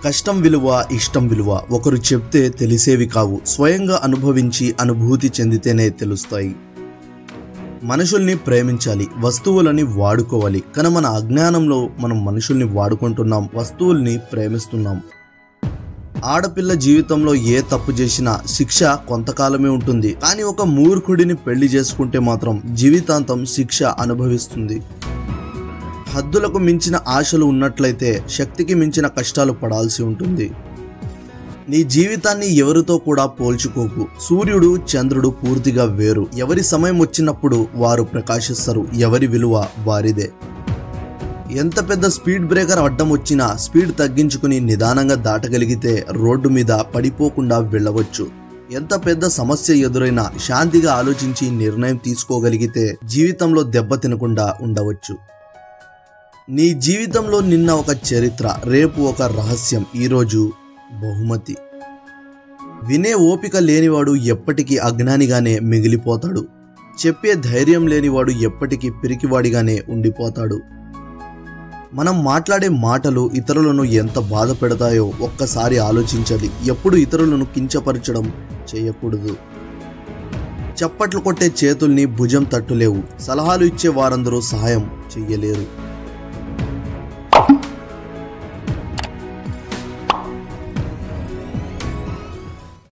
కష్టం విలువ, ఇష్టం విలువ ఒకరు చెప్తే తెలిసేవి కావు, స్వయంగా అనుభవించి అనుభూతి చెందితేనే తెలుస్తాయి. మనుషుల్ని ప్రేమించాలి, వస్తువులని వాడుకోవాలి. కానీ మన అజ్ఞానంలో మనం మనుషుల్ని వాడుకుంటున్నాం, వస్తువుల్ని ప్రేమిస్తున్నాం. ఆడపిల్ల జీవితంలో ఏ తప్పు చేసినా శిక్ష కొంతకాలమే ఉంటుంది, కానీ ఒక మూర్ఖుడిని పెళ్లి చేసుకుంటే మాత్రం జీవితాంతం శిక్ష అనుభవిస్తుంది. హద్దులకు మించిన ఆశలు ఉన్నట్లయితే శక్తికి మించిన కష్టాలు పడాల్సి ఉంటుంది. నీ జీవితాన్ని ఎవరితో కూడా పోల్చుకోకు. సూర్యుడు, చంద్రుడు పూర్తిగా వేరు. ఎవరి సమయం వచ్చినప్పుడు వారు ప్రకాశిస్తారు, ఎవరి విలువ వారిదే. ఎంత పెద్ద స్పీడ్ బ్రేకర్ అడ్డం వచ్చినా స్పీడ్ తగ్గించుకుని నిదానంగా దాటగలిగితే రోడ్డు మీద పడిపోకుండా వెళ్ళవచ్చు. ఎంత పెద్ద సమస్య ఎదురైనా శాంతిగా ఆలోచించి నిర్ణయం తీసుకోగలిగితే జీవితంలో దెబ్బ తినకుండా ఉండవచ్చు. నీ జీవితంలో నిన్న ఒక చరిత్ర, రేపు ఒక రహస్యం, ఈరోజు బహుమతి. వినే ఓపిక లేనివాడు ఎప్పటికీ అజ్ఞానిగానే మిగిలిపోతాడు. చెప్పే ధైర్యం లేనివాడు ఎప్పటికీ పిరికివాడిగానే ఉండిపోతాడు. మనం మాట్లాడే మాటలు ఇతరులను ఎంత బాధ పెడతాయో ఒక్కసారి ఆలోచించాలి. ఎప్పుడు ఇతరులను కించపరచడం చేయకూడదు. చప్పట్లు కొట్టే చేతుల్ని భుజం తట్టులేవు, సలహాలు ఇచ్చే వారందరూ సహాయం చెయ్యలేరు.